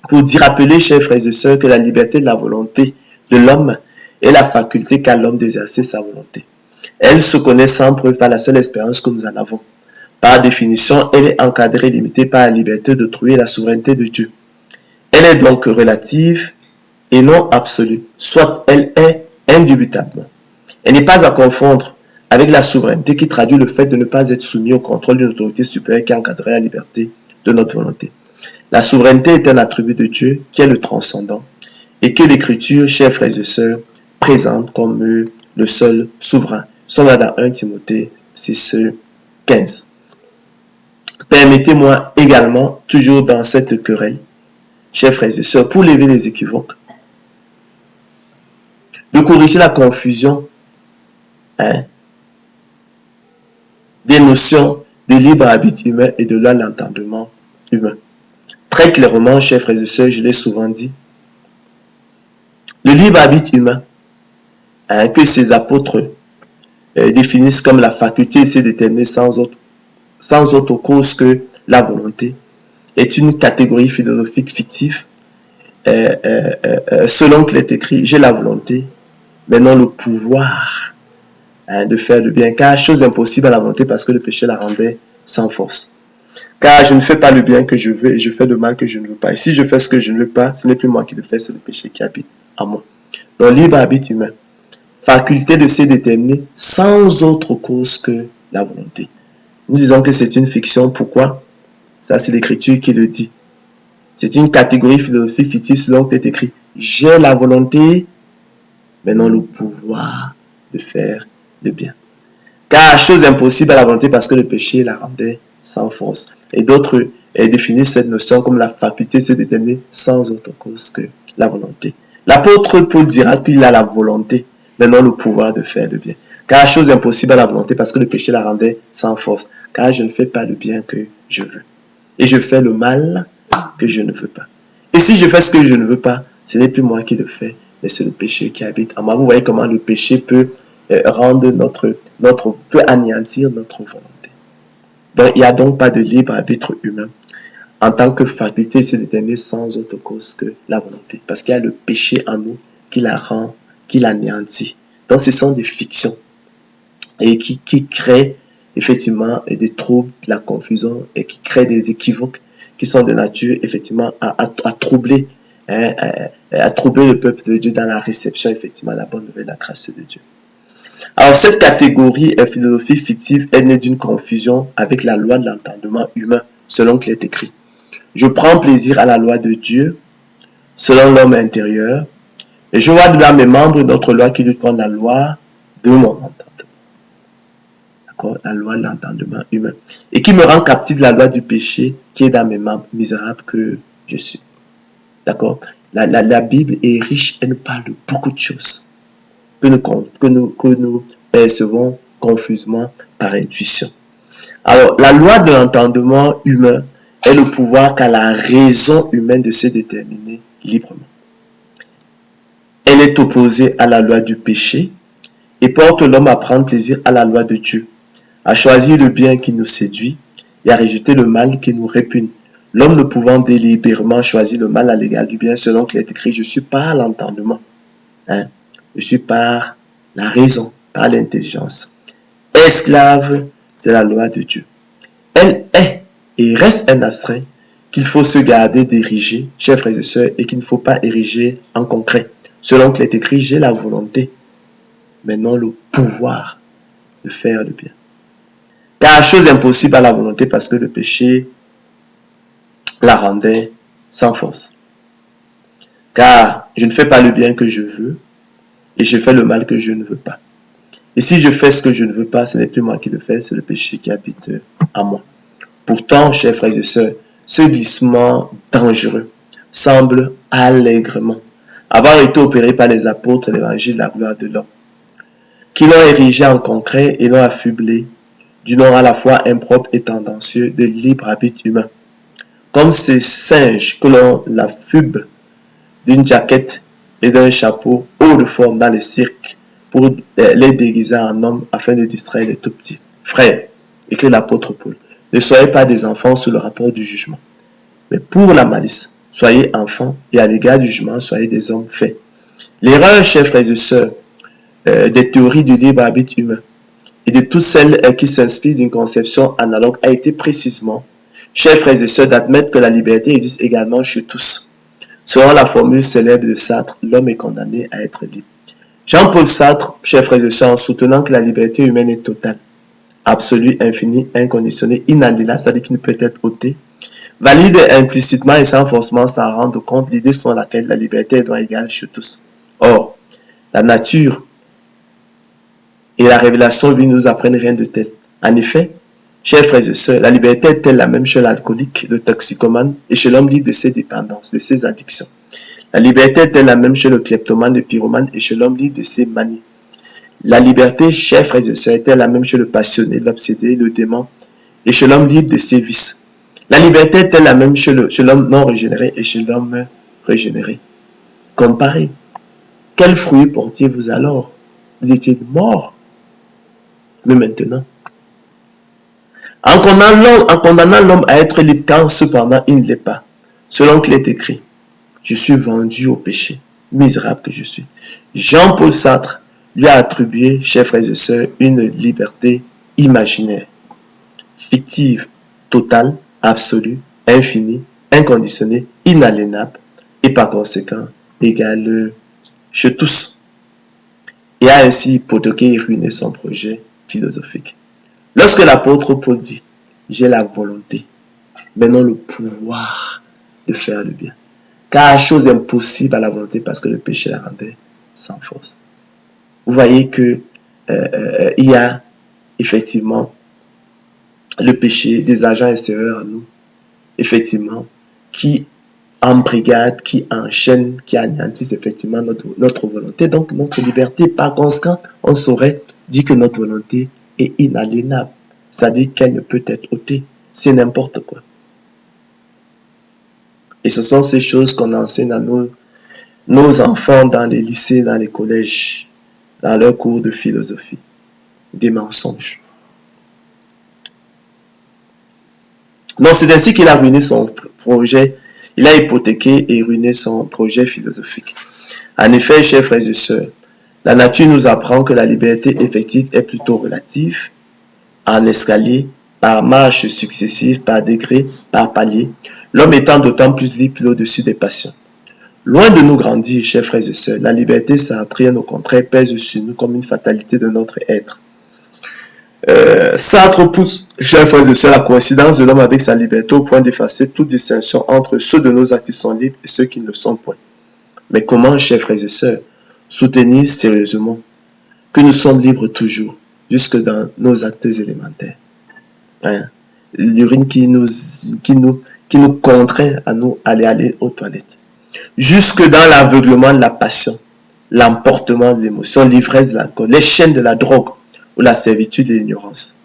Pour dire, rappeler, chers frères et sœurs, que la liberté de la volonté de l'homme est la faculté qu'a l'homme d'exercer sa volonté. Elle se connaît sans preuve par la seule expérience que nous en avons. Par définition, elle est encadrée et limitée par la liberté d'autrui et la souveraineté de Dieu. Elle est donc relative et non absolue, soit elle est indubitablement. Elle n'est pas à confondre avec la souveraineté qui traduit le fait de ne pas être soumis au contrôle d'une autorité supérieure qui encadrerait la liberté de notre volonté. La souveraineté est un attribut de Dieu qui est le transcendant et que l'Écriture, chers frères et sœurs, présente comme le seul souverain. Nous sommes dans 1 Timothée 6, 15. Permettez-moi également, toujours dans cette querelle, chers frères et sœurs, pour lever les équivoques, de corriger la confusion des notions de libre arbitre humain et de l'entendement humain. Très clairement, chers frères et sœurs, je l'ai souvent dit, le libre arbitre humain, que ces apôtres définissent comme la faculté de se déterminer sans autre cause que la volonté, est une catégorie philosophique fictive selon qu'il est écrit, j'ai la volonté, mais non le pouvoir de faire le bien, car chose impossible à la volonté parce que le péché la rendait sans force. Car je ne fais pas le bien que je veux et je fais le mal que je ne veux pas. Et si je fais ce que je ne veux pas, ce n'est plus moi qui le fais, c'est le péché qui habite en moi. Donc, libre arbitre humain, faculté de se déterminer sans autre cause que la volonté. Nous disons que c'est une fiction. Pourquoi? Ça, c'est l'Écriture qui le dit. C'est une catégorie philosophique fictive selon que c'est écrit. j'ai la volonté, mais non le pouvoir de faire le bien. Car chose impossible à la volonté parce que le péché la rendait sans force. Et d'autres définissent cette notion comme la faculté de se déterminer sans autre cause que la volonté. L'apôtre Paul dira qu'il a la volonté, mais non le pouvoir de faire le bien. Car chose impossible à la volonté parce que le péché la rendait sans force. Car je ne fais pas le bien que je veux. Et je fais le mal que je ne veux pas. Et si je fais ce que je ne veux pas, ce n'est plus moi qui le fais, mais c'est le péché qui habite en moi. Vous voyez comment le péché peut rendre peut anéantir notre volonté. Donc, il n'y a donc pas de libre arbitre humain en tant que faculté se déterminer sans autre cause que la volonté. Parce qu'il y a le péché en nous qui la rend, qui l'anéantit. Donc, ce sont des fictions et qui créent effectivement des troubles, de la confusion et qui créent des équivoques qui sont de nature effectivement à troubler, à troubler le peuple de Dieu dans la réception effectivement de la bonne nouvelle de la grâce de Dieu. Alors cette catégorie philosophie fictive est née d'une confusion avec la loi de l'entendement humain selon qu'il est écrit. Je prends plaisir à la loi de Dieu selon l'homme intérieur et je vois dans mes membres une autre loi qui lutte contre la loi de mon entendement. D'accord? La loi de l'entendement humain. Et qui me rend captif la loi du péché qui est dans mes membres, misérable que je suis. D'accord? La Bible est riche, elle nous parle de beaucoup de choses que nous percevons confusément par intuition. Alors, la loi de l'entendement humain est le pouvoir qu'a la raison humaine de se déterminer librement. Elle est opposée à la loi du péché et porte l'homme à prendre plaisir à la loi de Dieu, à choisir le bien qui nous séduit et à rejeter le mal qui nous répugne. L'homme ne pouvant délibérément choisir le mal à l'égard du bien selon qu'il est écrit, je suis par l'entendement. Je suis par la raison, par l'intelligence, esclave de la loi de Dieu. Elle est et reste un abstrait qu'il faut se garder d'ériger, chers frères et sœurs, et qu'il ne faut pas ériger en concret. Selon qu'il est écrit, j'ai la volonté, mais non le pouvoir de faire le bien. Car chose impossible à la volonté parce que le péché la rendait sans force. Car je ne fais pas le bien que je veux, et je fais le mal que je ne veux pas. Et si je fais ce que je ne veux pas, ce n'est plus moi qui le fais, c'est le péché qui habite en moi. Pourtant, chers frères et sœurs, ce glissement dangereux semble allègrement avoir été opéré par les apôtres de l'évangile de la gloire de l'homme, qui l'ont érigé en concret et l'ont affublé du nom à la fois impropre et tendancieux de libre arbitre humain. Comme ces singes que l'on l'affuble d'une jaquette et d'un chapeau haut de forme dans les cirques pour les déguiser en hommes afin de distraire les tout petits. Frères, écrit l'apôtre Paul, ne soyez pas des enfants sous le rapport du jugement, mais pour la malice, soyez enfants et à l'égard du jugement, soyez des hommes faits. L'erreur, chers frères et sœurs, des théories du libre arbitre humain et de toutes celles qui s'inspirent d'une conception analogue a été précisément, chers frères et sœurs, d'admettre que la liberté existe également chez tous. Selon la formule célèbre de Sartre, l'homme est condamné à être libre. Jean-Paul Sartre, chers frères et sœurs, en soutenant que la liberté humaine est totale, absolue, infinie, inconditionnée, inaliénable, c'est-à-dire qu'il ne peut être ôté, valide implicitement et sans forcément s'en rendre compte l'idée selon laquelle la liberté est droit égal chez tous. Or, la nature et la révélation lui nous apprennent rien de tel. En effet, chers frères et sœurs, la liberté est-elle la même chez l'alcoolique, le toxicomane et chez l'homme libre de ses dépendances, de ses addictions? La liberté est-elle la même chez le kleptomane, le pyromane et chez l'homme libre de ses manies? La liberté, chers frères et sœurs, est-elle la même chez le passionné, l'obsédé, le démon et chez l'homme libre de ses vices? La liberté est-elle la même chez l'homme non régénéré et chez l'homme régénéré? Comparez. Quel fruit portiez-vous alors? Vous étiez mort. Mais maintenant, en condamnant l'homme à être libre quand cependant il ne l'est pas, selon qu'il est écrit, je suis vendu au péché, misérable que je suis. Jean-Paul Sartre lui a attribué, chers frères et sœurs, une liberté imaginaire, fictive, totale, absolue, infinie, inconditionnée, inaliénable et par conséquent égale chez tous. Et a ainsi hypothéqué et ruiné son projet philosophique. Lorsque l'apôtre Paul dit « j'ai la volonté, mais non le pouvoir de faire le bien », car chose impossible à la volonté parce que le péché la rendait sans force. Vous voyez que il y a effectivement le péché des agents extérieurs à nous, effectivement, qui embrigadent, qui enchaînent, qui anéantissent effectivement notre volonté, donc notre liberté. Par conséquent, on saurait dire que notre volonté est inaliénable, c'est-à-dire qu'elle ne peut être ôtée, c'est n'importe quoi. Et ce sont ces choses qu'on enseigne à nos enfants dans les lycées, dans les collèges, dans leurs cours de philosophie. Des mensonges. Donc c'est ainsi qu'il a ruiné son projet, il a hypothéqué et ruiné son projet philosophique. En effet, chers frères et sœurs, la nature nous apprend que la liberté effective est plutôt relative, en escalier, par marches successives, par degrés, par paliers, l'homme étant d'autant plus libre au-dessus des passions. Loin de nous grandir, chers frères et sœurs, la liberté sartrienne au contraire pèse sur nous comme une fatalité de notre être. Sartre pousse, chers frères et sœurs, la coïncidence de l'homme avec sa liberté au point d'effacer toute distinction entre ceux de nos actes qui sont libres et ceux qui ne le sont point. Mais comment, chers frères et sœurs, soutenir sérieusement que nous sommes libres toujours, jusque dans nos actes élémentaires, hein? L'urine qui nous contraint à nous aller aux toilettes, jusque dans l'aveuglement de la passion, l'emportement de l'émotion, l'ivresse de l'alcool, les chaînes de la drogue, ou la servitude et l'ignorance.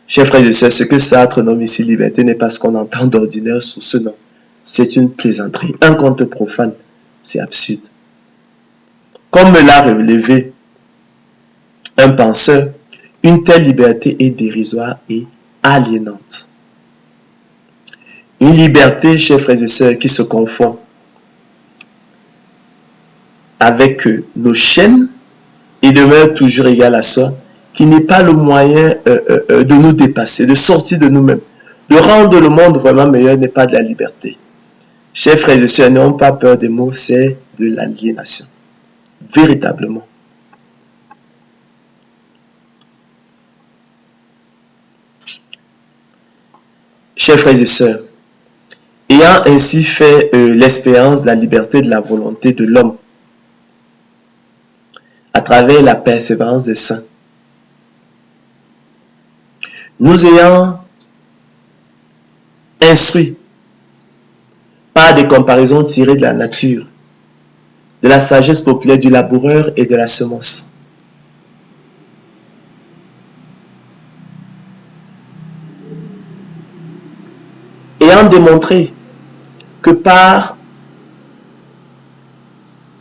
Chers frères et sœurs, ce que Sartre nomme ici liberté n'est pas ce qu'on entend d'ordinaire sous ce nom. C'est une plaisanterie, un conte profane. C'est absurde. Comme l'a relevé un penseur, une telle liberté est dérisoire et aliénante. Une liberté, chers frères et sœurs, qui se confond avec nos chaînes et demeure toujours égale à soi, qui n'est pas le moyen de nous dépasser, de sortir de nous-mêmes, de rendre le monde vraiment meilleur, n'est pas de la liberté. Chers frères et sœurs, n'ayons pas peur des mots, c'est de l'aliénation. Véritablement. Chers frères et sœurs, ayant ainsi fait l'expérience de la liberté de la volonté de l'homme, à travers la persévérance des saints, nous ayant instruits par des comparaisons tirées de la nature, de la sagesse populaire du laboureur et de la semence. Ayant démontré que par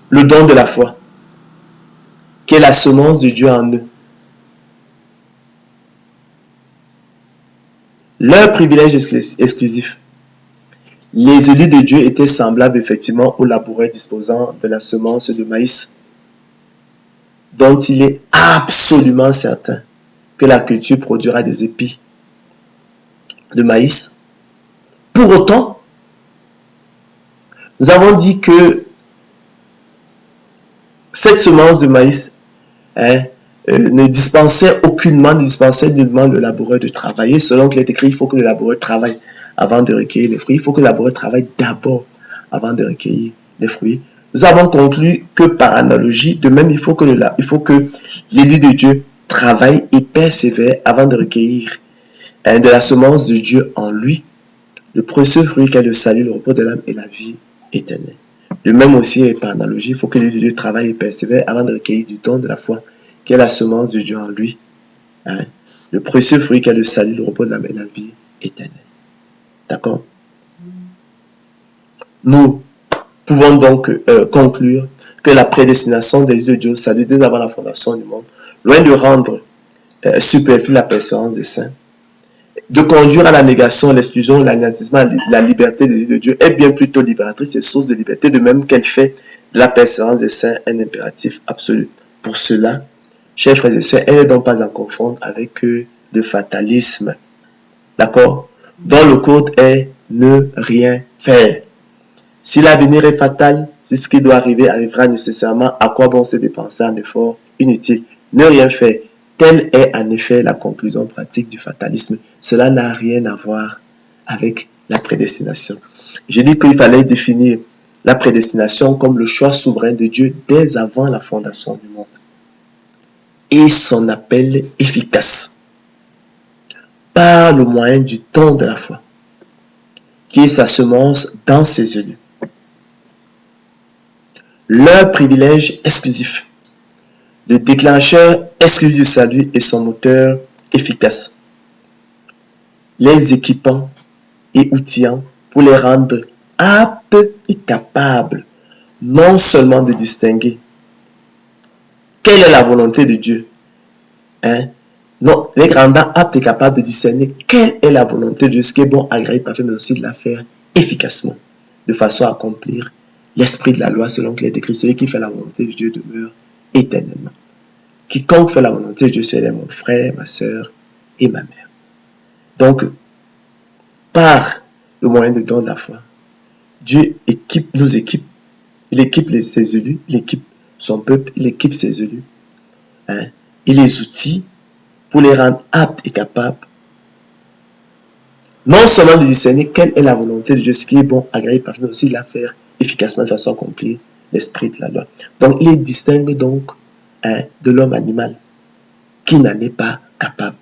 le don de la foi, qui est la semence de Dieu en eux, leur privilège exclusif, les élus de Dieu étaient semblables effectivement aux laboureurs disposant de la semence de maïs, dont il est absolument certain que la culture produira des épis de maïs. Pour autant, nous avons dit que cette semence de maïs ne dispensait nullement le laboureur de travailler. Selon qu'il est écrit, il faut que le laboureur travaille avant de recueillir les fruits. Il faut que le laboureur travaille d'abord avant de recueillir les fruits. Nous avons conclu que par analogie, de même, il faut que l'élu de Dieu travaille et persévère avant de recueillir de la semence de Dieu en lui, le précieux fruit qu'est le salut, le repos de l'âme et la vie éternelle. De même aussi, et par analogie, il faut que l'élu de Dieu travaille et persévère avant de recueillir du don de la foi, qui est la semence de Dieu en lui, le précieux fruit qu'est le salut, le repos de l'âme et la vie éternelle. D'accord? Nous pouvons donc conclure que la prédestination des yeux de Dieu au salut dès avant la fondation du monde, loin de rendre superflue la persévérance des saints, de conduire à la négation, l'exclusion, l'anéantissement, la liberté des yeux de Dieu, est bien plutôt libératrice et source de liberté, de même qu'elle fait de la persévérance des saints un impératif absolu. Pour cela, chers frères et sœurs, elle n'est donc pas à confondre avec le fatalisme. D'accord? Dont le code est ne rien faire. Si l'avenir est fatal, si ce qui doit arriver arrivera nécessairement, à quoi bon se dépenser un effort inutile? Ne rien faire. Telle est en effet la conclusion pratique du fatalisme. Cela n'a rien à voir avec la prédestination. J'ai dit qu'il fallait définir la prédestination comme le choix souverain de Dieu dès avant la fondation du monde. Et son appel efficace par le moyen du don de la foi, qui est sa semence dans ses élus. Leur privilège exclusif, le déclencheur exclusif du salut et son moteur efficace, les équipant et outillant pour les rendre aptes et capables non seulement de distinguer quelle est la volonté de Dieu, non, les rendant aptes et capables de discerner quelle est la volonté de Dieu, ce qui est bon, agréable, parfait, mais aussi de la faire efficacement, de façon à accomplir l'esprit de la loi selon que les écrit, celui qui fait la volonté de Dieu demeure éternellement. Quiconque fait la volonté de Dieu, c'est mon frère, ma soeur et ma mère. Donc, par le moyen de don de la foi, Dieu nous équipe, il équipe ses élus, il équipe son peuple, il équipe ses élus, il les outille pour les rendre aptes et capables, non seulement de discerner quelle est la volonté de Dieu, ce qui est bon, agréable, parfait, mais aussi de la faire efficacement de façon à accomplir l'esprit de la loi. Donc, il les distingue donc de l'homme animal qui n'en est pas capable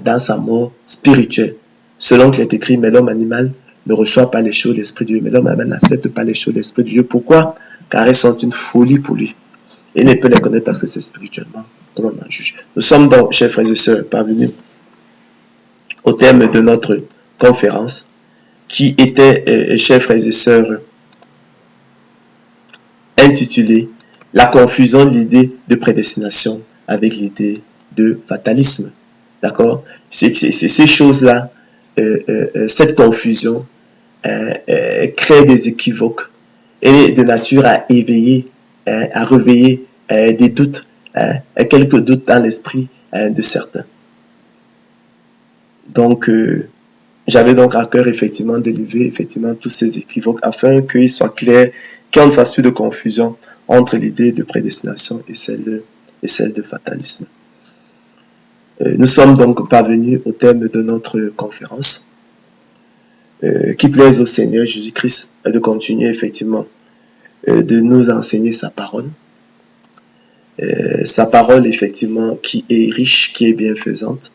dans sa mort spirituelle. Selon qu'il est écrit, mais l'homme animal ne reçoit pas les choses de l'esprit de Dieu, mais l'homme animal n'accepte pas les choses de l'esprit de Dieu. Pourquoi? Car elles sont une folie pour lui. Il ne peut les connaître parce que c'est spirituellement comme on en juge. Nous sommes donc, chers frères et sœurs, parvenus au terme de notre conférence qui était, chers frères et sœurs, intitulée « La confusion de l'idée de prédestination avec l'idée de fatalisme ». D'accord? C'est ces choses-là, cette confusion crée des équivoques et de nature à éveiller, à réveiller des doutes, quelques doutes dans l'esprit de certains. Donc, j'avais donc à cœur effectivement de lever effectivement tous ces équivoques afin qu'il soit clair, qu'on ne fasse plus de confusion entre l'idée de prédestination et celle de fatalisme. Nous sommes donc parvenus au terme de notre conférence. Qui plaise au Seigneur Jésus-Christ de continuer effectivement de nous enseigner sa parole. Sa parole effectivement qui est riche, qui est bienfaisante.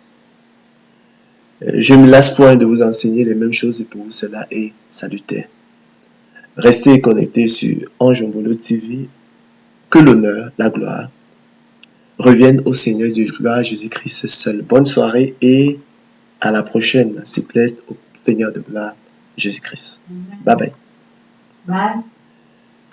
Je ne me lasse point de vous enseigner les mêmes choses et pour vous cela est salutaire. Restez connectés sur Anjombolo TV. Que l'honneur, la gloire reviennent au Seigneur de gloire Jésus-Christ seul. Bonne soirée et à la prochaine, s'il plaît, au Seigneur de gloire Jésus-Christ. Bye bye. Bye.